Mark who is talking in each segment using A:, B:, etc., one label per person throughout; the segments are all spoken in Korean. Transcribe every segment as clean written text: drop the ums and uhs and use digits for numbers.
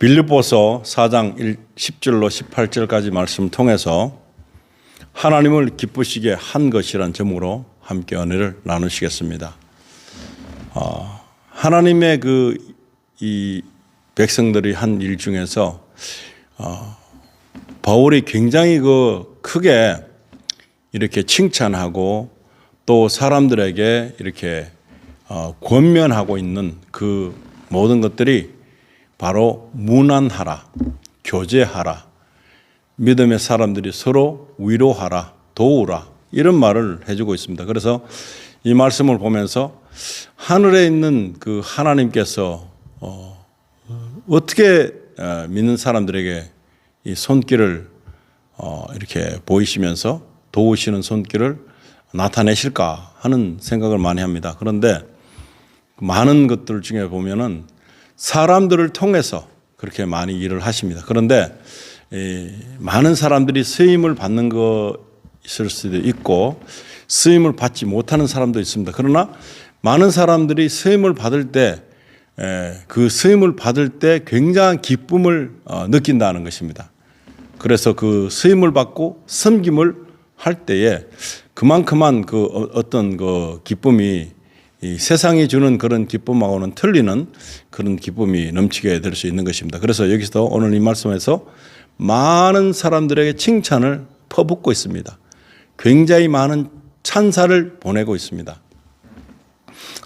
A: 빌립보서 4장 10절로 18절까지 말씀 통해서 하나님을 기쁘시게 한 것이란 점으로 함께 은혜를 나누시겠습니다. 하나님의 이 백성들이 한 일 중에서 바울이 굉장히 크게 이렇게 칭찬하고 또 사람들에게 이렇게 권면하고 있는 그 모든 것들이 바로 문안하라, 교제하라, 믿음의 사람들이 서로 위로하라, 도우라, 이런 말을 해주고 있습니다. 그래서 이 말씀을 보면서 하늘에 있는 그 하나님께서 어떻게 믿는 사람들에게 이 손길을 이렇게 보이시면서 도우시는 손길을 나타내실까 하는 생각을 많이 합니다. 그런데 많은 것들 중에 보면은 사람들을 통해서 그렇게 많이 일을 하십니다. 그런데 많은 사람들이 쓰임을 받는 것일 수도 있고 쓰임을 받지 못하는 사람도 있습니다. 그러나 많은 사람들이 쓰임을 받을 때 그 쓰임을 받을 때 굉장한 기쁨을 느낀다는 것입니다. 그래서 그 쓰임을 받고 섬김을 할 때에 그만큼만 어떤 기쁨이 이 세상이 주는 그런 기쁨하고는 틀리는 그런 기쁨이 넘치게 될 수 있는 것입니다. 그래서 여기서 오늘 이 말씀에서 많은 사람들에게 칭찬을 퍼붓고 있습니다. 굉장히 많은 찬사를 보내고 있습니다.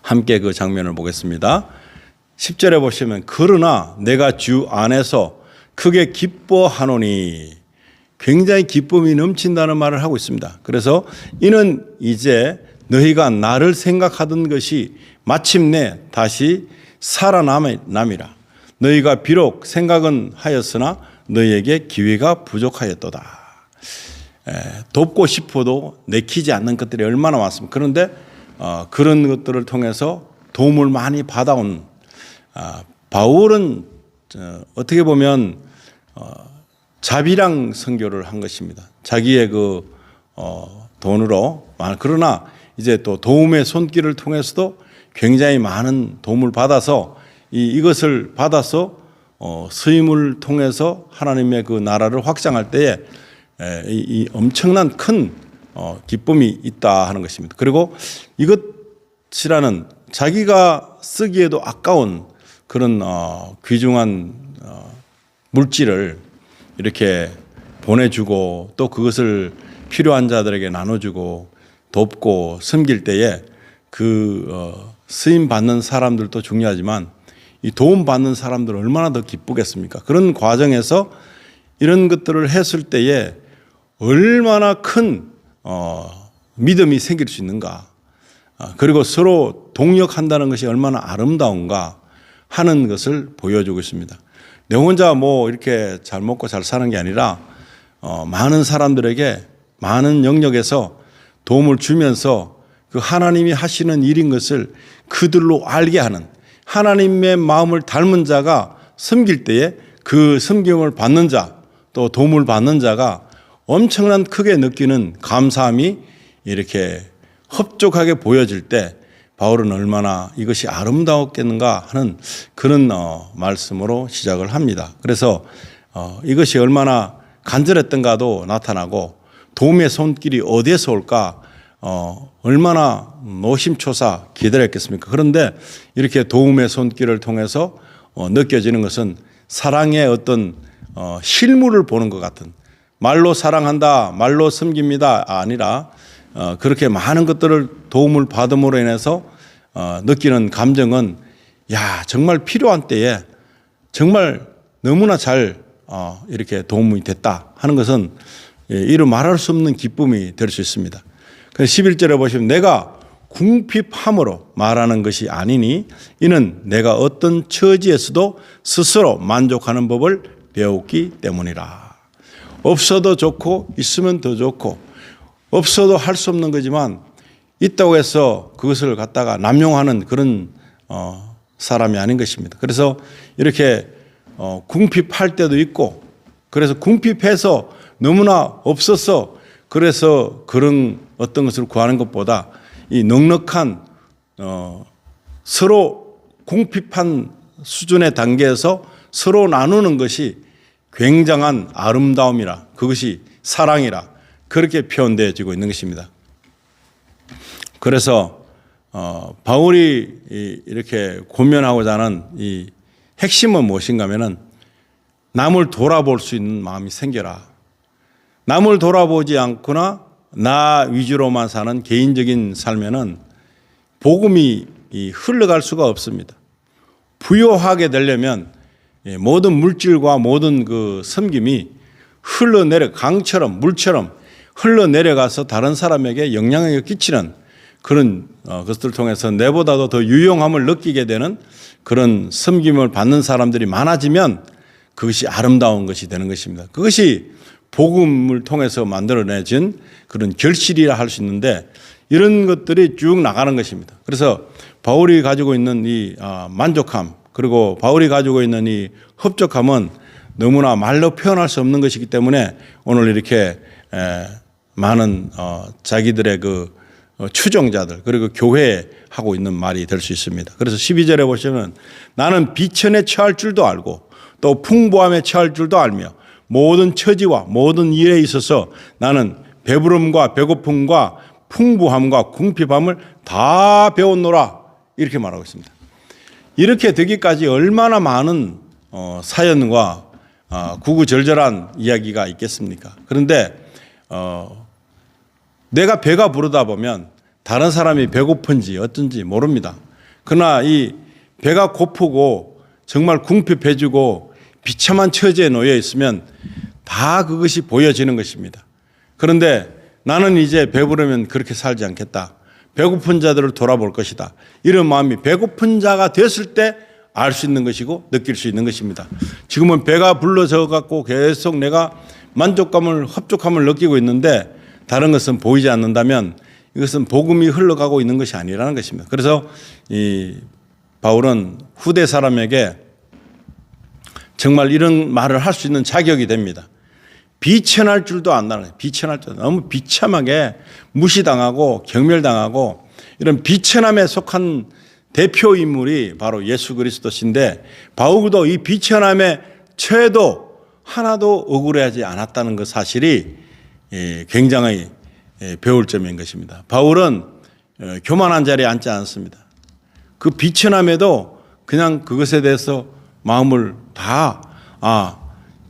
A: 함께 그 장면을 보겠습니다. 10절에 보시면 그러나 내가 주 안에서 크게 기뻐하노니, 굉장히 기쁨이 넘친다는 말을 하고 있습니다. 그래서 이는 이제 너희가 나를 생각하던 것이 마침내 다시 살아남이라. 너희가 비록 생각은 하였으나 너희에게 기회가 부족하였도다. 돕고 싶어도 내키지 않는 것들이 얼마나 많습니까? 그런데 그런 것들을 통해서 도움을 많이 받아온 바울은 어떻게 보면 자비랑 선교를 한 것입니다. 자기의 돈으로. 그러나 이제 또 도움의 손길을 통해서도 굉장히 많은 도움을 받아서 이것을 받아서 쓰임을 통해서 하나님의 그 나라를 확장할 때에 이 엄청난 큰 기쁨이 있다 하는 것입니다. 그리고 이것이라는 자기가 쓰기에도 아까운 그런 귀중한 물질을 이렇게 보내주고 또 그것을 필요한 자들에게 나눠주고 돕고 섬길 때에 쓰임 받는 사람들도 중요하지만 이 도움 받는 사람들은 얼마나 더 기쁘겠습니까? 그런 과정에서 이런 것들을 했을 때에 얼마나 큰 믿음이 생길 수 있는가, 그리고 서로 동력한다는 것이 얼마나 아름다운가 하는 것을 보여주고 있습니다. 내 혼자 이렇게 잘 먹고 잘 사는 게 아니라 많은 사람들에게 많은 영역에서 도움을 주면서 그 하나님이 하시는 일인 것을 그들로 알게 하는, 하나님의 마음을 닮은 자가 섬길 때에 그 섬김을 받는 자, 또 도움을 받는 자가 엄청난 크게 느끼는 감사함이 이렇게 흡족하게 보여질 때 바울은 얼마나 이것이 아름다웠겠는가 하는 그런 말씀으로 시작을 합니다. 그래서 이것이 얼마나 간절했던가도 나타나고 도움의 손길이 어디에서 올까 얼마나 노심초사 기다렸겠습니까? 그런데 이렇게 도움의 손길을 통해서 느껴지는 것은 사랑의 어떤 실물을 보는 것 같은, 말로 사랑한다, 말로 섬깁니다 아니라 그렇게 많은 것들을 도움을 받음으로 인해서 느끼는 감정은 정말 필요한 때에 정말 너무나 잘 이렇게 도움이 됐다 하는 것은 이루 말할 수 없는 기쁨이 될 수 있습니다. 11절에 보시면 내가 궁핍함으로 말하는 것이 아니니 이는 내가 어떤 처지에서도 스스로 만족하는 법을 배웠기 때문이라. 없어도 좋고 있으면 더 좋고 없어도 할 수 없는 거지만 있다고 해서 그것을 갖다가 남용하는 그런 사람이 아닌 것입니다. 그래서 이렇게 궁핍할 때도 있고, 그래서 궁핍해서 너무나 없어서 그래서 그런 어떤 것을 구하는 것보다 이 넉넉한 서로 궁핍한 수준의 단계에서 서로 나누는 것이 굉장한 아름다움이라, 그것이 사랑이라 그렇게 표현되어지고 있는 것입니다. 그래서 바울이 이렇게 권면하고자 하는 이 핵심은 무엇인가 하면은 남을 돌아볼 수 있는 마음이 생겨라. 남을 돌아보지 않거나 나 위주로만 사는 개인적인 삶에는 복음이 흘러갈 수가 없습니다. 부요하게 되려면 모든 물질과 모든 그 섬김이 흘러내려 강처럼 물처럼 흘러내려가서 다른 사람에게 영향을 끼치는 그런 것들을 통해서 내보다도 더 유용함을 느끼게 되는 그런 섬김을 받는 사람들이 많아지면 그것이 아름다운 것이 되는 것입니다. 그것이 복음을 통해서 만들어내진 그런 결실이라 할 수 있는데 이런 것들이 쭉 나가는 것입니다. 그래서 바울이 가지고 있는 이 만족함, 그리고 바울이 가지고 있는 이 흡족함은 너무나 말로 표현할 수 없는 것이기 때문에 오늘 이렇게 많은 자기들의 그 추종자들 그리고 교회에 하고 있는 말이 될 수 있습니다. 그래서 12절에 보시면 나는 비천에 처할 줄도 알고 또 풍부함에 처할 줄도 알며 모든 처지와 모든 일에 있어서 나는 배부름과 배고픔과 풍부함과 궁핍함을 다 배웠노라 이렇게 말하고 있습니다. 이렇게 되기까지 얼마나 많은 사연과 구구절절한 이야기가 있겠습니까? 그런데 내가 배가 부르다 보면 다른 사람이 배고픈지 어떤지 모릅니다. 그러나 이 배가 고프고 정말 궁핍해지고 비참한 처지에 놓여 있으면 다 그것이 보여지는 것입니다. 그런데 나는 이제 배부르면 그렇게 살지 않겠다. 배고픈 자들을 돌아볼 것이다. 이런 마음이 배고픈 자가 됐을 때 알 수 있는 것이고 느낄 수 있는 것입니다. 지금은 배가 불러져 갖고 계속 내가 만족감을 흡족함을 느끼고 있는데 다른 것은 보이지 않는다면 이것은 복음이 흘러가고 있는 것이 아니라는 것입니다. 그래서 이 바울은 후대 사람에게 정말 이런 말을 할 수 있는 자격이 됩니다. 비천할 줄도 안다는 거예요. 비천할 줄. 너무 비참하게 무시당하고 경멸당하고 이런 비천함에 속한 대표 인물이 바로 예수 그리스도신데 바울도 이 비천함에 처해도 하나도 억울해하지 않았다는 그 사실이 굉장히 배울 점인 것입니다. 바울은 교만한 자리에 앉지 않습니다. 그 비천함에도 그냥 그것에 대해서 마음을 다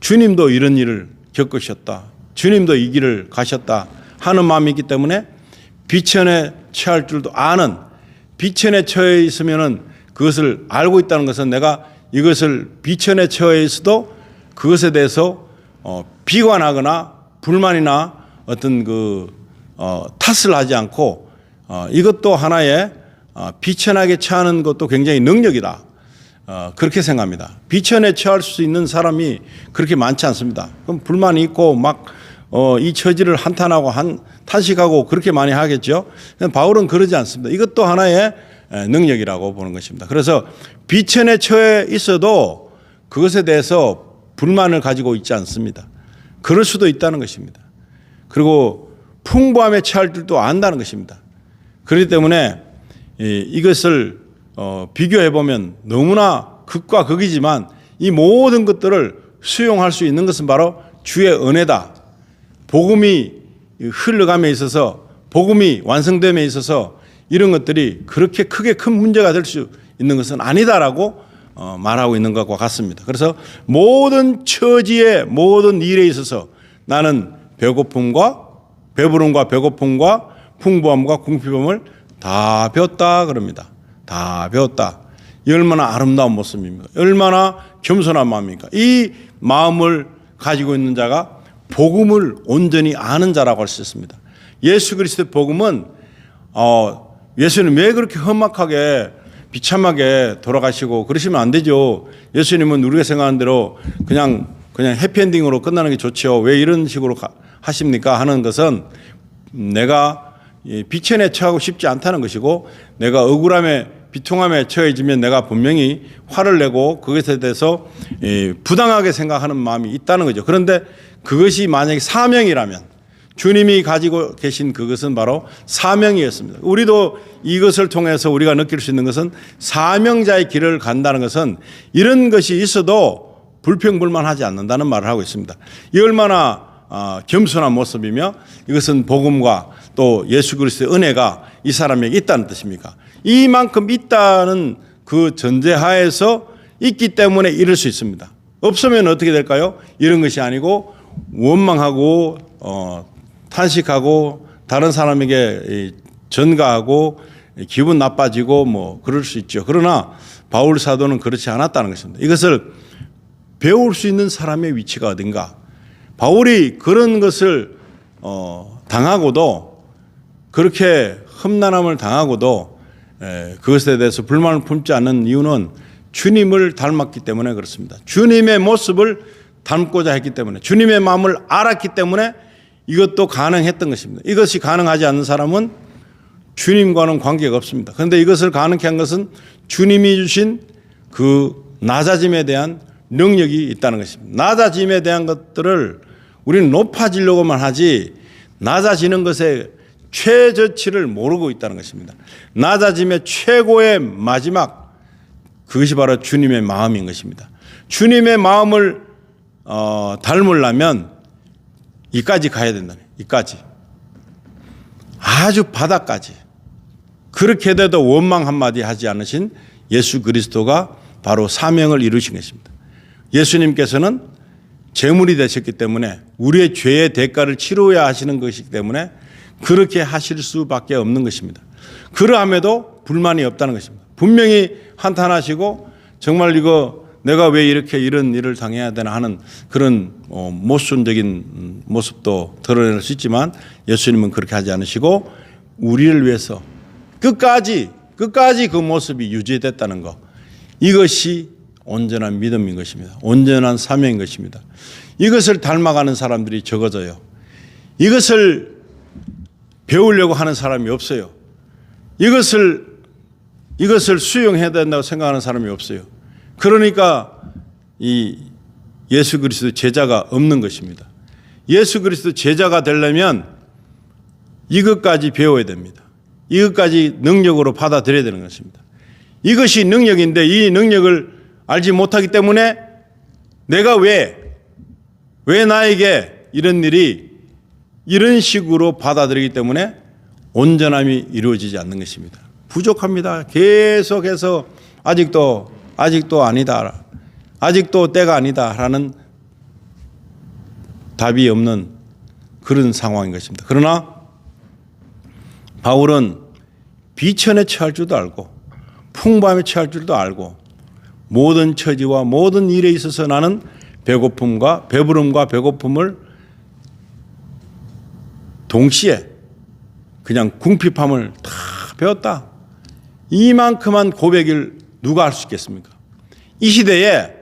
A: 주님도 이런 일을 겪으셨다. 주님도 이 길을 가셨다 하는 마음이 있기 때문에 비천에 처할 줄도 아는 비천에 처해 있으면은 그것을 알고 있다는 것은 내가 이것을 비천에 처해 있어도 그것에 대해서 비관하거나 불만이나 어떤 탓을 하지 않고 이것도 하나의 비천하게 처하는 것도 굉장히 능력이다. 그렇게 생각합니다. 비천에 처할 수 있는 사람이 그렇게 많지 않습니다. 그럼 불만이 있고 막 이 처지를 한탄하고 탄식하고 그렇게 많이 하겠죠. 바울은 그러지 않습니다. 이것도 하나의 능력이라고 보는 것입니다. 그래서 비천에 처해 있어도 그것에 대해서 불만을 가지고 있지 않습니다. 그럴 수도 있다는 것입니다. 그리고 풍부함에 처할 줄도 안다는 것입니다. 그렇기 때문에 이것을 비교해 보면 너무나 극과 극이지만 이 모든 것들을 수용할 수 있는 것은 바로 주의 은혜다. 복음이 흘러감에 있어서 복음이 완성됨에 있어서 이런 것들이 그렇게 크게 큰 문제가 될 수 있는 것은 아니다라고 말하고 있는 것과 같습니다. 그래서 모든 처지에 모든 일에 있어서 나는 배고픔과 배부름과 배고픔과 풍부함과 궁핍함을 다 배웠다 그럽니다. 다 배웠다. 이 얼마나 아름다운 모습입니까? 얼마나 겸손한 마음입니까? 이 마음을 가지고 있는 자가 복음을 온전히 아는 자라고 할 수 있습니다. 예수 그리스도의 복음은 예수님 왜 그렇게 험악하게 비참하게 돌아가시고 그러시면 안 되죠. 예수님은 우리가 생각하는 대로 그냥 해피엔딩으로 끝나는 게 좋죠. 왜 이런 식으로 하십니까? 하는 것은 내가 비천에 처하고 싶지 않다는 것이고 내가 억울함에 비통함에 처해지면 내가 분명히 화를 내고 그것에 대해서 부당하게 생각하는 마음이 있다는 거죠. 그런데 그것이 만약에 사명이라면 주님이 가지고 계신 그것은 바로 사명이었습니다. 우리도 이것을 통해서 우리가 느낄 수 있는 것은 사명자의 길을 간다는 것은 이런 것이 있어도 불평불만하지 않는다는 말을 하고 있습니다. 이 얼마나 겸손한 모습이며 이것은 복음과 또 예수 그리스도의 은혜가 이 사람에게 있다는 뜻입니까? 이만큼 있다는 그 전제하에서 있기 때문에 이럴 수 있습니다. 없으면 어떻게 될까요? 이런 것이 아니고 원망하고 탄식하고 다른 사람에게 전가하고 기분 나빠지고 뭐 그럴 수 있죠. 그러나 바울 사도는 그렇지 않았다는 것입니다. 이것을 배울 수 있는 사람의 위치가 어딘가. 바울이 그런 것을 당하고도 그렇게 험난함을 당하고도 그것에 대해서 불만을 품지 않는 이유는 주님을 닮았기 때문에 그렇습니다. 주님의 모습을 닮고자 했기 때문에 주님의 마음을 알았기 때문에 이것도 가능했던 것입니다. 이것이 가능하지 않는 사람은 주님과는 관계가 없습니다. 그런데 이것을 가능케 한 것은 주님이 주신 그 낮아짐에 대한 능력이 있다는 것입니다. 낮아짐에 대한 것들을 우리는 높아지려고만 하지 낮아지는 것의 최저치를 모르고 있다는 것입니다. 낮아짐의 최고의 마지막, 그것이 바로 주님의 마음인 것입니다. 주님의 마음을 닮으려면 이까지 가야 된다네. 이까지. 아주 바닥까지. 그렇게 돼도 원망 한마디 하지 않으신 예수 그리스도가 바로 사명을 이루신 것입니다. 예수님께서는 제물이 되셨기 때문에 우리의 죄의 대가를 치러야 하시는 것이기 때문에 그렇게 하실 수밖에 없는 것입니다. 그러함에도 불만이 없다는 것입니다. 분명히 한탄하시고 정말 이거 내가 왜 이렇게 이런 일을 당해야 되나 하는 그런 모순적인 모습도 드러낼 수 있지만 예수님은 그렇게 하지 않으시고 우리를 위해서 끝까지 그 모습이 유지됐다는 것, 이것이 온전한 믿음인 것입니다. 온전한 사명인 것입니다. 이것을 닮아가는 사람들이 적어져요. 이것을 배우려고 하는 사람이 없어요. 이것을 수용해야 된다고 생각하는 사람이 없어요. 그러니까 이 예수 그리스도 제자가 없는 것입니다. 예수 그리스도 제자가 되려면 이것까지 배워야 됩니다. 이것까지 능력으로 받아들여야 되는 것입니다. 이것이 능력인데 이 능력을 알지 못하기 때문에 내가 왜 나에게 이런 일이 이런 식으로 받아들이기 때문에 온전함이 이루어지지 않는 것입니다. 부족합니다. 계속해서 아직도 아니다. 아직도 때가 아니다라는 답이 없는 그런 상황인 것입니다. 그러나 바울은 비천에 처할 줄도 알고 풍부함에 처할 줄도 알고 모든 처지와 모든 일에 있어서 나는 배부름과 배고픔을 동시에 그냥 궁핍함을 다 배웠다. 이만큼한 고백을 누가 할 수 있겠습니까? 이 시대에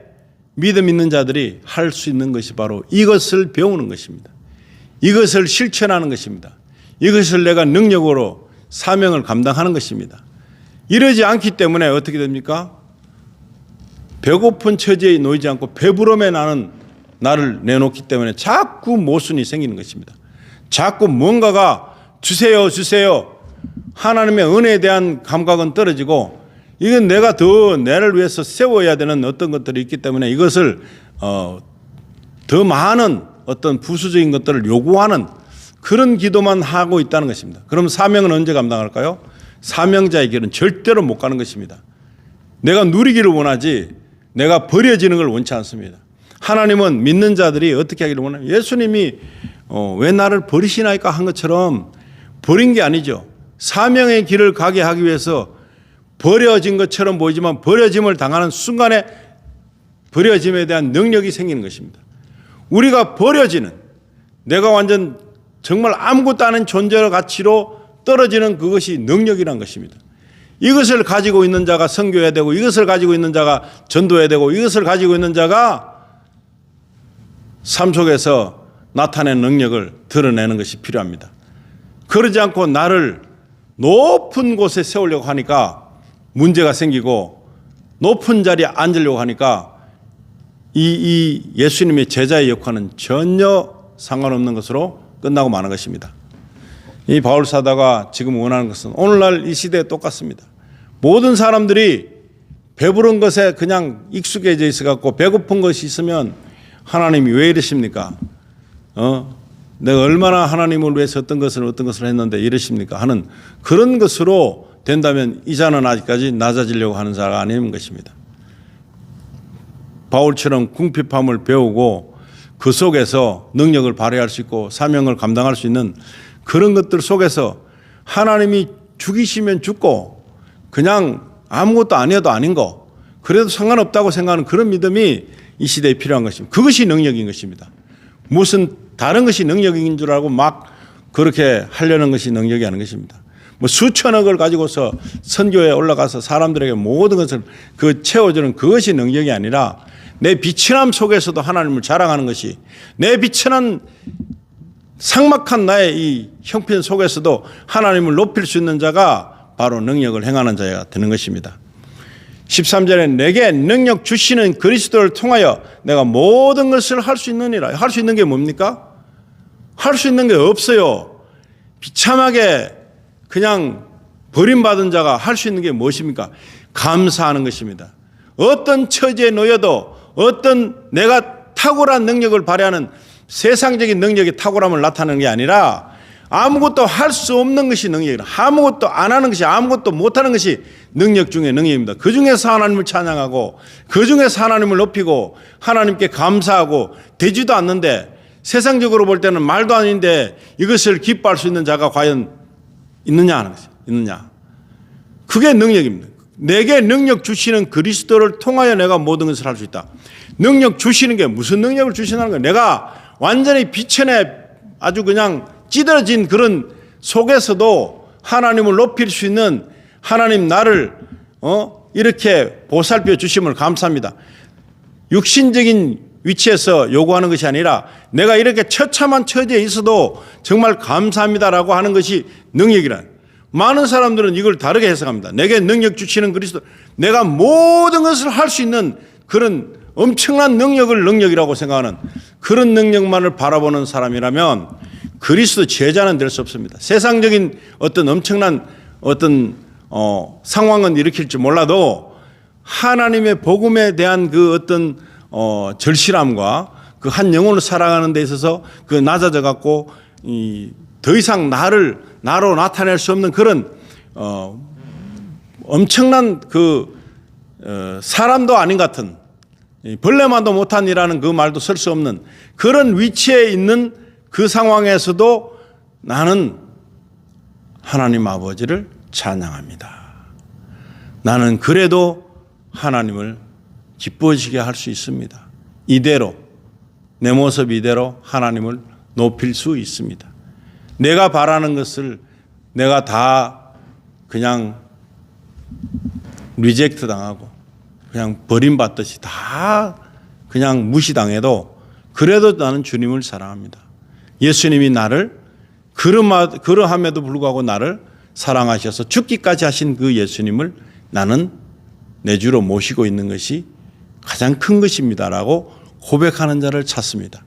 A: 믿음 있는 자들이 할 수 있는 것이 바로 이것을 배우는 것입니다. 이것을 실천하는 것입니다. 이것을 내가 능력으로 사명을 감당하는 것입니다. 이러지 않기 때문에 어떻게 됩니까? 배고픈 처지에 놓이지 않고 배부름에 나를 내놓기 때문에 자꾸 모순이 생기는 것입니다. 자꾸 뭔가가 주세요. 하나님의 은혜에 대한 감각은 떨어지고 이건 내가 더 나를 위해서 세워야 되는 어떤 것들이 있기 때문에 이것을 더 많은 어떤 부수적인 것들을 요구하는 그런 기도만 하고 있다는 것입니다. 그럼 사명은 언제 감당할까요? 사명자의 길은 절대로 못 가는 것입니다. 내가 누리기를 원하지 내가 버려지는 걸 원치 않습니다. 하나님은 믿는 자들이 어떻게 하기를 원해요? 예수님이 왜 나를 버리시나이까 한 것처럼 버린 게 아니죠. 사명의 길을 가게 하기 위해서 버려진 것처럼 보이지만 버려짐을 당하는 순간에 버려짐에 대한 능력이 생기는 것입니다. 우리가 버려지는, 내가 완전 정말 아무것도 아닌 존재의 가치로 떨어지는 그것이 능력이란 것입니다. 이것을 가지고 있는 자가 선교해야 되고 이것을 가지고 있는 자가 전도해야 되고 이것을 가지고 있는 자가 삶 속에서 나타내는 능력을 드러내는 것이 필요합니다. 그러지 않고 나를 높은 곳에 세우려고 하니까 문제가 생기고 높은 자리에 앉으려고 하니까 이 예수님의 제자의 역할은 전혀 상관없는 것으로 끝나고 마는 것입니다. 이 바울 사도가 지금 원하는 것은 오늘날 이 시대에 똑같습니다. 모든 사람들이 배부른 것에 그냥 익숙해져 있어 갖고 배고픈 것이 있으면 하나님이 왜 이러십니까? 내가 얼마나 하나님을 위해서 어떤 것을 했는데 이러십니까? 하는 그런 것으로 된다면 이 자는 아직까지 낮아지려고 하는 자가 아닌 것입니다. 바울처럼 궁핍함을 배우고 그 속에서 능력을 발휘할 수 있고 사명을 감당할 수 있는 그런 것들 속에서 하나님이 죽이시면 죽고 그냥 아무것도 아니어도 아닌 거 그래도 상관없다고 생각하는 그런 믿음이 이 시대에 필요한 것입니다. 그것이 능력인 것입니다. 무슨 다른 것이 능력인 줄 알고 막 그렇게 하려는 것이 능력이 아닌 것입니다. 뭐 수천억을 가지고서 선교에 올라가서 사람들에게 모든 것을 채워주는 그것이 능력이 아니라 내 비천함 속에서도 하나님을 자랑하는 것이 내 비천한 삭막한 나의 이 형편 속에서도 하나님을 높일 수 있는 자가 바로 능력을 행하는 자가 되는 것입니다. 13절에 내게 능력 주시는 그리스도를 통하여 내가 모든 것을 할 수 있느니라. 할 수 있는 게 뭡니까? 할 수 있는 게 없어요. 비참하게 그냥 버림받은 자가 할 수 있는 게 무엇입니까? 감사하는 것입니다. 어떤 처지에 놓여도 어떤 내가 탁월한 능력을 발휘하는 세상적인 능력의 탁월함을 나타내는 게 아니라 아무것도 할 수 없는 것이 능력이라. 아무것도 안 하는 것이 아무것도 못하는 것이 능력 중에 능력입니다. 그 중에서 하나님을 찬양하고 그 중에서 하나님을 높이고 하나님께 감사하고 되지도 않는데 세상적으로 볼 때는 말도 아닌데 이것을 기뻐할 수 있는 자가 과연 있느냐 하는 것이 있느냐. 그게 능력입니다. 내게 능력 주시는 그리스도를 통하여 내가 모든 것을 할 수 있다. 능력 주시는 게 무슨 능력을 주시는 거예요? 내가 완전히 비천에 아주 그냥 찌들어진 그런 속에서도 하나님을 높일 수 있는 하나님 나를 이렇게 보살펴 주심을 감사합니다. 육신적인 위치에서 요구하는 것이 아니라 내가 이렇게 처참한 처지에 있어도 정말 감사합니다라고 하는 것이 능력이라. 많은 사람들은 이걸 다르게 해석합니다. 내게 능력 주시는 그리스도, 내가 모든 것을 할 수 있는 그런 엄청난 능력을 능력이라고 생각하는 그런 능력만을 바라보는 사람이라면 그리스도 제자는 될 수 없습니다. 세상적인 어떤 엄청난 어떤 상황은 일으킬지 몰라도 하나님의 복음에 대한 그 어떤 절실함과 그 한 영혼을 살아가는 데 있어서 그 낮아져 갖고 더 이상 나로 나타낼 수 없는 그런 엄청난 그 사람도 아닌 같은 벌레만도 못한 이라는 그 말도 쓸 수 없는 그런 위치에 있는 그 상황에서도 나는 하나님 아버지를 찬양합니다. 나는 그래도 하나님을 기뻐지게 할 수 있습니다. 이대로 내 모습 이대로 하나님을 높일 수 있습니다. 내가 바라는 것을 내가 다 그냥 리젝트 당하고 그냥 버림받듯이 다 그냥 무시당해도 그래도 나는 주님을 사랑합니다. 예수님이 나를 그러함에도 불구하고 나를 사랑하셔서 죽기까지 하신 그 예수님을 나는 내 주로 모시고 있는 것이 가장 큰 것입니다라고 고백하는 자를 찾습니다.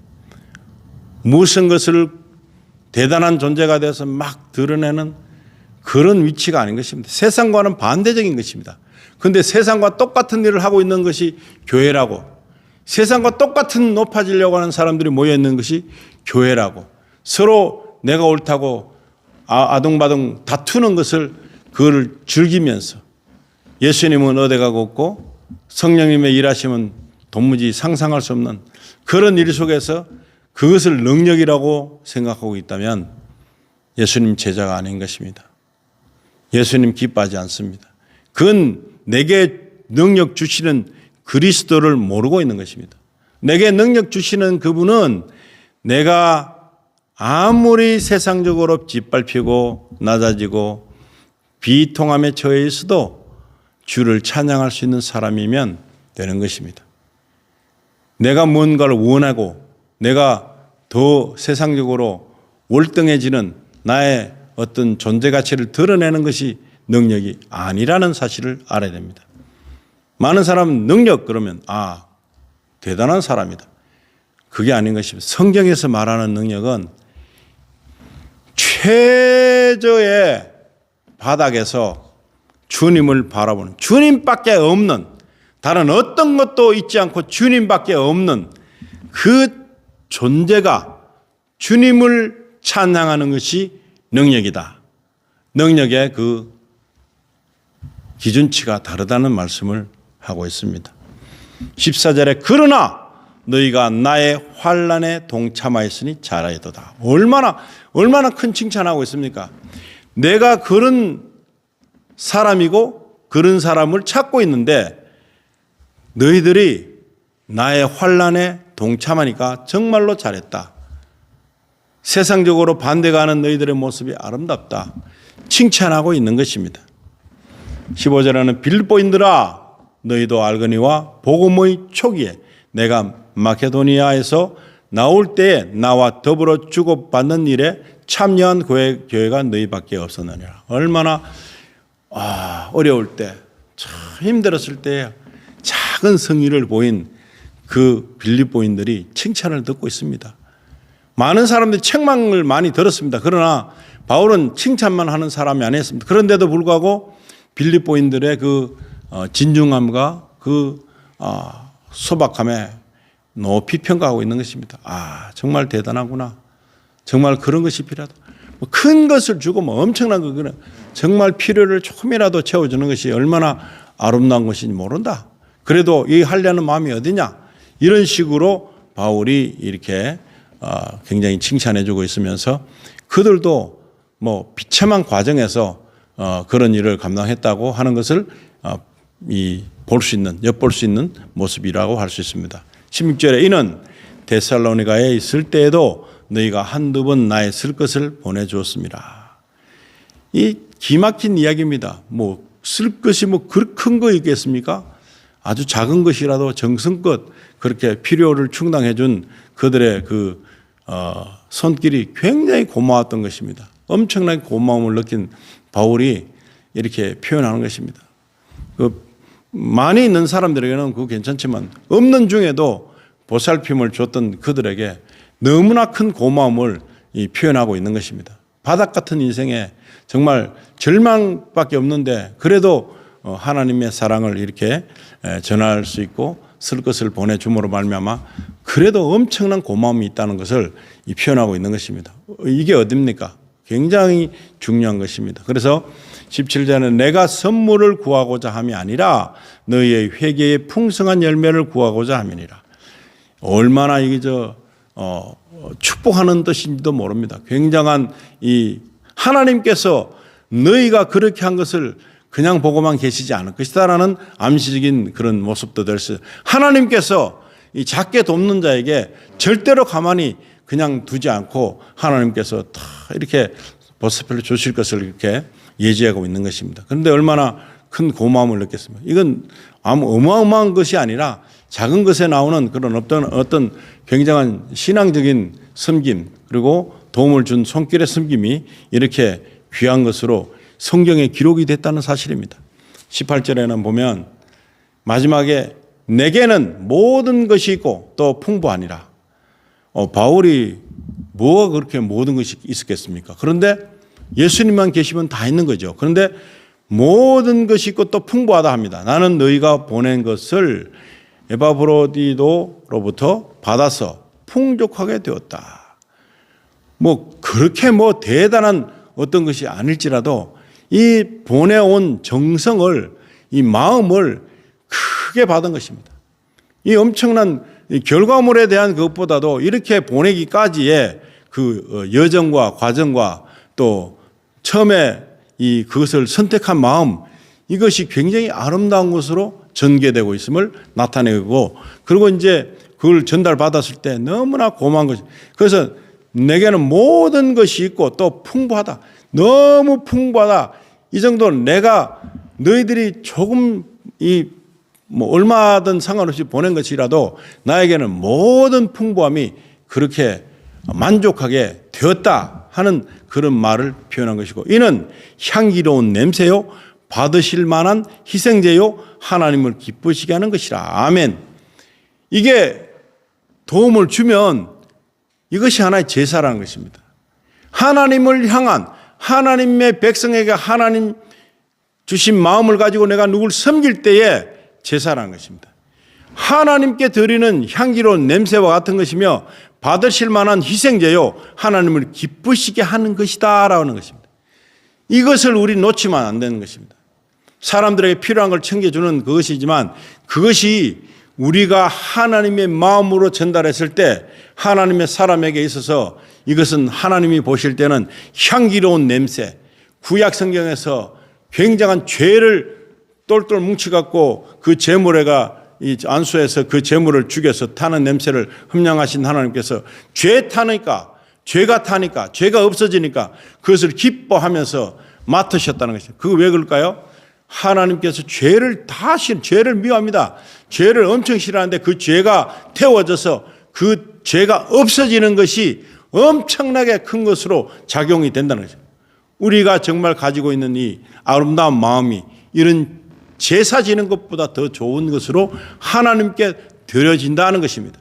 A: 무슨 것을 대단한 존재가 되어서 막 드러내는 그런 위치가 아닌 것입니다. 세상과는 반대적인 것입니다. 그런데 세상과 똑같은 일을 하고 있는 것이 교회라고, 세상과 똑같은 높아지려고 하는 사람들이 모여 있는 것이 교회라고, 서로 내가 옳다고 아둥바둥 다투는 것을 그거를 즐기면서 예수님은 어디가 없고 성령님의 일하심은 도무지 상상할 수 없는 그런 일 속에서 그것을 능력이라고 생각하고 있다면 예수님 제자가 아닌 것입니다. 예수님 기뻐하지 않습니다. 그건 내게 능력 주시는 그리스도를 모르고 있는 것입니다. 내게 능력 주시는 그분은 내가 아무리 세상적으로 짓밟히고 낮아지고 비통함에 처해 있어도 주를 찬양할 수 있는 사람이면 되는 것입니다. 내가 뭔가를 원하고 내가 더 세상적으로 월등해지는 나의 어떤 존재 가치를 드러내는 것이 능력이 아니라는 사실을 알아야 됩니다. 많은 사람은 능력 그러면 대단한 사람이다. 그게 아닌 것입니다. 성경에서 말하는 능력은 최저의 바닥에서 주님을 바라보는, 주님밖에 없는 다른 어떤 것도 있지 않고 주님밖에 없는 그 존재가 주님을 찬양하는 것이 능력이다. 능력의 그 기준치가 다르다는 말씀을 하고 있습니다. 14절에 그러나 너희가 나의 환난에 동참하였으니 잘하였도다. 얼마나 큰 칭찬하고 있습니까? 내가 그런 사람이고 그런 사람을 찾고 있는데 너희들이 나의 환난에 동참하니까 정말로 잘했다. 세상적으로 반대가 하는 너희들의 모습이 아름답다. 칭찬하고 있는 것입니다. 15절에는 빌립보인들아 너희도 알거니와 복음의 초기에 내가 마케도니아에서 나올 때에 나와 더불어 주고받는 일에 참여한 교회가 너희밖에 없었느니라. 얼마나 어려울 때, 참 힘들었을 때 작은 성의를 보인 그 빌립보인들이 칭찬을 듣고 있습니다. 많은 사람들이 책망을 많이 들었습니다. 그러나 바울은 칭찬만 하는 사람이 아니었습니다. 그런데도 불구하고 빌립보인들의 그 진중함과 그 소박함에 높이 평가하고 있는 것입니다. 정말 대단하구나. 정말 그런 것이 필요하다. 큰 것을 주고 엄청난 거는 정말 필요를 조금이라도 채워주는 것이 얼마나 아름다운 것인지 모른다. 그래도 이 하려는 마음이 어디냐. 이런 식으로 바울이 이렇게 굉장히 칭찬해주고 있으면서 그들도 비참한 과정에서 그런 일을 감당했다고 하는 것을 엿볼 수 있는 모습이라고 할 수 있습니다. 16절에 이는 데살로니가에 있을 때에도 너희가 한두 번 나의 쓸 것을 보내주었습니다. 이 기막힌 이야기입니다. 쓸 것이 큰 거 있겠습니까? 아주 작은 것이라도 정성껏 그렇게 필요를 충당해 준 그들의 그 손길이 굉장히 고마웠던 것입니다. 엄청나게 고마움을 느낀 바울이 이렇게 표현하는 것입니다. 많이 있는 사람들에게는 그거 괜찮지만 없는 중에도 보살핌을 줬던 그들에게 너무나 큰 고마움을 표현하고 있는 것입니다. 바닥 같은 인생에 정말 절망밖에 없는데 그래도 하나님의 사랑을 이렇게 전할 수 있고 쓸 것을 보내줌으로 말미암아 그래도 엄청난 고마움이 있다는 것을 표현하고 있는 것입니다. 이게 어딥니까? 굉장히 중요한 것입니다. 그래서 17절에는 내가 선물을 구하고자 함이 아니라 너희의 회개의 풍성한 열매를 구하고자 함이니라. 얼마나 이게 축복하는 뜻인지도 모릅니다. 굉장한 하나님께서 너희가 그렇게 한 것을 그냥 보고만 계시지 않을 것이다라는 암시적인 그런 모습도 될 수 있어요. 하나님께서 이 작게 돕는 자에게 절대로 가만히 그냥 두지 않고 하나님께서 다 이렇게 보살펴 주실 것을 이렇게 예지하고 있는 것입니다. 그런데 얼마나 큰 고마움을 느꼈습니까? 이건 어마어마한 것이 아니라 작은 것에 나오는 그런 어떤 굉장한 신앙적인 섬김 그리고 도움을 준 손길의 섬김이 이렇게 귀한 것으로 성경에 기록이 됐다는 사실입니다. 18절에는 보면 마지막에 내게는 모든 것이 있고 또 풍부하니라. 바울이 뭐가 그렇게 모든 것이 있었겠습니까? 그런데 예수님만 계시면 다 있는 거죠. 그런데 모든 것이 있고 또 풍부하다 합니다. 나는 너희가 보낸 것을 에바브로디도로부터 받아서 풍족하게 되었다. 그렇게 대단한 어떤 것이 아닐지라도 이 보내온 정성을 이 마음을 크게 받은 것입니다. 이 엄청난 결과물에 대한 것보다도 이렇게 보내기까지의 그 여정과 과정과 또 처음에 그것을 선택한 마음 이것이 굉장히 아름다운 것으로 전개되고 있음을 나타내고 그리고 이제 그걸 전달받았을 때 너무나 고마운 것이 그래서 내게는 모든 것이 있고 또 풍부하다. 너무 풍부하다. 이 정도는 내가 너희들이 조금 얼마든 상관없이 보낸 것이라도 나에게는 모든 풍부함이 그렇게 만족하게 되었다 하는 그런 말을 표현한 것이고 이는 향기로운 냄새요 받으실 만한 희생제요 하나님을 기쁘시게 하는 것이라. 아멘. 이게 도움을 주면 이것이 하나의 제사라는 것입니다. 하나님을 향한 하나님의 백성에게 하나님 주신 마음을 가지고 내가 누굴 섬길 때에 제사라는 것입니다. 하나님께 드리는 향기로운 냄새와 같은 것이며 받으실 만한 희생제요 하나님을 기쁘시게 하는 것이다 라는 것입니다. 이것을 우리 놓치면 안 되는 것입니다. 사람들에게 필요한 걸 챙겨주는 그것이지만 그것이 우리가 하나님의 마음으로 전달했을 때 하나님의 사람에게 있어서 이것은 하나님이 보실 때는 향기로운 냄새, 구약 성경에서 굉장한 죄를 똘똘 뭉쳐갖고 그 제물에가 이 안수에서 그 제물을 죽여서 타는 냄새를 흠량하신 하나님께서 죄가 타니까 죄가 없어지니까 그것을 기뻐하면서 맡으셨다는 것입니다. 그거 왜 그럴까요? 하나님께서 죄를 미워합니다. 죄를 엄청 싫어하는데 그 죄가 태워져서 그 죄가 없어지는 것이 엄청나게 큰 것으로 작용이 된다는 거죠. 우리가 정말 가지고 있는 이 아름다운 마음이 이런 제사 지는 것보다 더 좋은 것으로 하나님께 드려진다는 것입니다.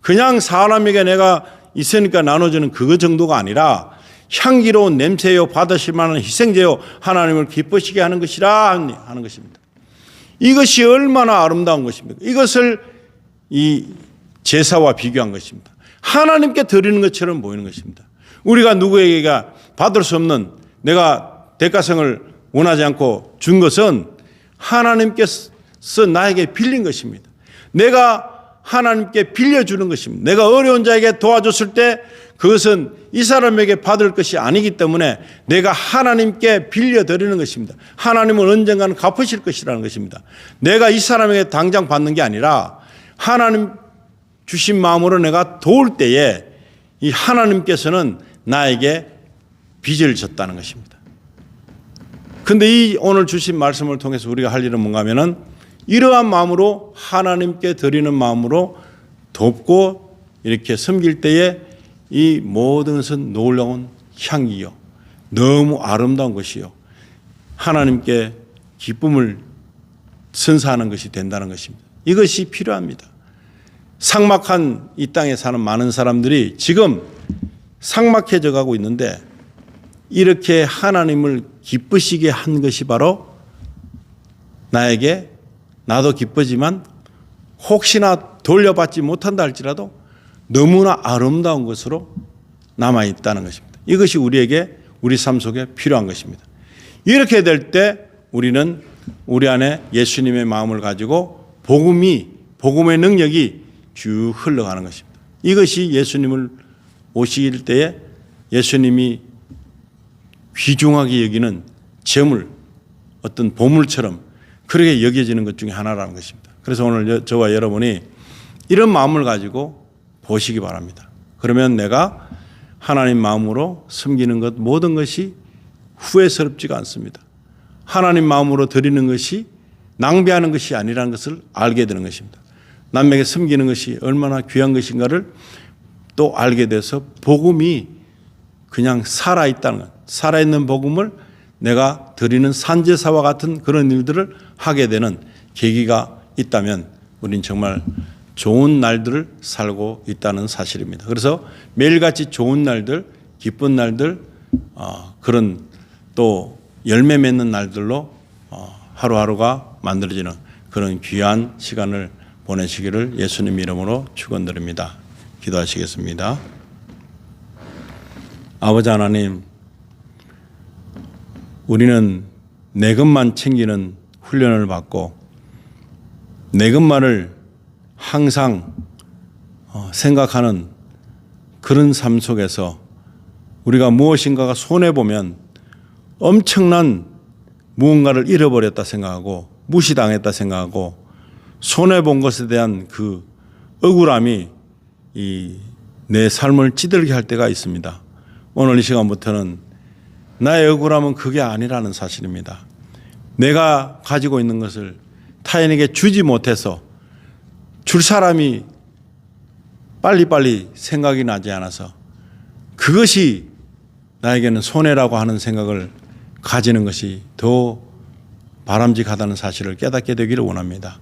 A: 그냥 사람에게 내가 있으니까 나눠주는 그거 정도가 아니라 향기로운 냄새요 받으실 만한 희생제요 하나님을 기쁘시게 하는 것이라 하는 것입니다. 이것이 얼마나 아름다운 것입니까? 이것을 이 제사와 비교한 것입니다. 하나님께 드리는 것처럼 보이는 것입니다. 우리가 누구에게 받을 수 없는 내가 대가성을 원하지 않고 준 것은 하나님께서 나에게 빌린 것입니다. 내가 하나님께 빌려주는 것입니다. 내가 어려운 자에게 도와줬을 때 그것은 이 사람에게 받을 것이 아니기 때문에 내가 하나님께 빌려드리는 것입니다. 하나님은 언젠가는 갚으실 것이라는 것입니다. 내가 이 사람에게 당장 받는 게 아니라 하나님 주신 마음으로 내가 도울 때에 이 하나님께서는 나에게 빚을 졌다는 것입니다. 그런데 이 오늘 주신 말씀을 통해서 우리가 할 일은 뭔가 하면은 이러한 마음으로 하나님께 드리는 마음으로 돕고 이렇게 섬길 때에 이 모든 것은 놀라운 향기요 너무 아름다운 것이요 하나님께 기쁨을 선사하는 것이 된다는 것입니다. 이것이 필요합니다. 삭막한 이 땅에 사는 많은 사람들이 지금 삭막해져 가고 있는데 이렇게 하나님을 기쁘시게 한 것이 바로 나에게 나도 기쁘지만 혹시나 돌려받지 못한다 할지라도 너무나 아름다운 것으로 남아있다는 것입니다. 이것이 우리에게 우리 삶 속에 필요한 것입니다. 이렇게 될 때 우리는 우리 안에 예수님의 마음을 가지고 복음의 능력이 쭉 흘러가는 것입니다. 이것이 예수님을 오실 때에 예수님이 귀중하게 여기는 재물, 어떤 보물처럼 그렇게 여겨지는 것 중에 하나라는 것입니다. 그래서 오늘 저와 여러분이 이런 마음을 가지고 보시기 바랍니다. 그러면 내가 하나님 마음으로 섬기는 것 모든 것이 후회스럽지가 않습니다. 하나님 마음으로 드리는 것이 낭비하는 것이 아니라는 것을 알게 되는 것입니다. 남에게 섬기는 것이 얼마나 귀한 것인가를 또 알게 돼서 복음이 그냥 살아있다는 것, 살아있는 복음을 내가 드리는 산제사와 같은 그런 일들을 하게 되는 계기가 있다면 우린 정말 좋은 날들을 살고 있다는 사실입니다. 그래서 매일같이 좋은 날들, 기쁜 날들, 그런 또 열매 맺는 날들로 하루하루가 만들어지는 그런 귀한 시간을 보내시기를 예수님 이름으로 축원드립니다. 기도하시겠습니다. 아버지 하나님, 우리는 내 것만 챙기는 훈련을 받고 내 것만을 항상 생각하는 그런 삶 속에서 우리가 무엇인가가 손해보면 엄청난 무언가를 잃어버렸다 생각하고 무시당했다 생각하고 손해본 것에 대한 그 억울함이 내 삶을 찌들게 할 때가 있습니다. 오늘 이 시간부터는 나의 억울함은 그게 아니라는 사실입니다. 내가 가지고 있는 것을 타인에게 주지 못해서 줄 사람이 빨리빨리 생각이 나지 않아서 그것이 나에게는 손해라고 하는 생각을 가지는 것이 더 바람직하다는 사실을 깨닫게 되기를 원합니다.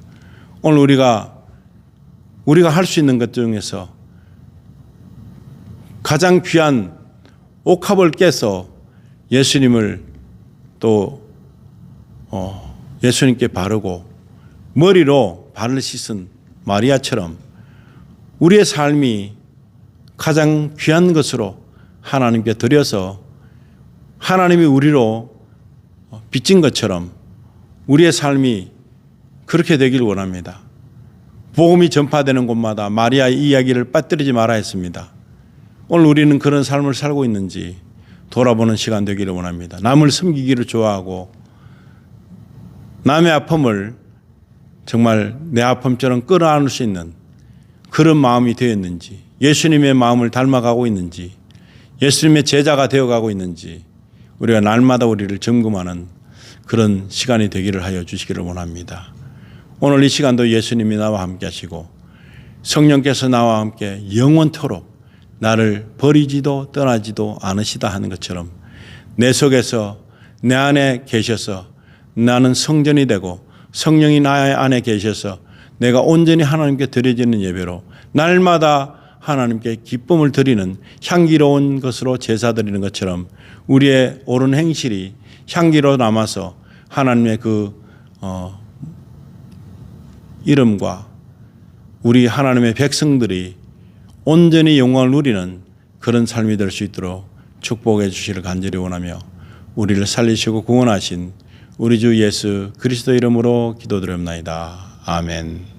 A: 오늘 우리가 할 수 있는 것 중에서 가장 귀한 옥합을 깨서 예수님을 또 예수님께 바르고 머리로 발을 씻은 마리아처럼 우리의 삶이 가장 귀한 것으로 하나님께 드려서 하나님이 우리로 빚진 것처럼 우리의 삶이 그렇게 되길 원합니다. 복음이 전파되는 곳마다 마리아의 이야기를 빠뜨리지 말아야 했습니다. 오늘 우리는 그런 삶을 살고 있는지 돌아보는 시간 되기를 원합니다. 남을 섬기기를 좋아하고 남의 아픔을 정말 내 아픔처럼 끌어안을 수 있는 그런 마음이 되었는지, 예수님의 마음을 닮아가고 있는지, 예수님의 제자가 되어가고 있는지 우리가 날마다 우리를 점검하는 그런 시간이 되기를 하여 주시기를 원합니다. 오늘 이 시간도 예수님이 나와 함께 하시고 성령께서 나와 함께 영원토록 나를 버리지도 떠나지도 않으시다 하는 것처럼 내 속에서 내 안에 계셔서 나는 성전이 되고 성령이 나 안에 계셔서 내가 온전히 하나님께 드려지는 예배로 날마다 하나님께 기쁨을 드리는 향기로운 것으로 제사 드리는 것처럼 우리의 옳은 행실이 향기로 남아서 하나님의 그 이름과 우리 하나님의 백성들이 온전히 영광을 누리는 그런 삶이 될 수 있도록 축복해 주시기를 간절히 원하며 우리를 살리시고 구원하신 우리 주 예수 그리스도 이름으로 기도드립니다. 아멘.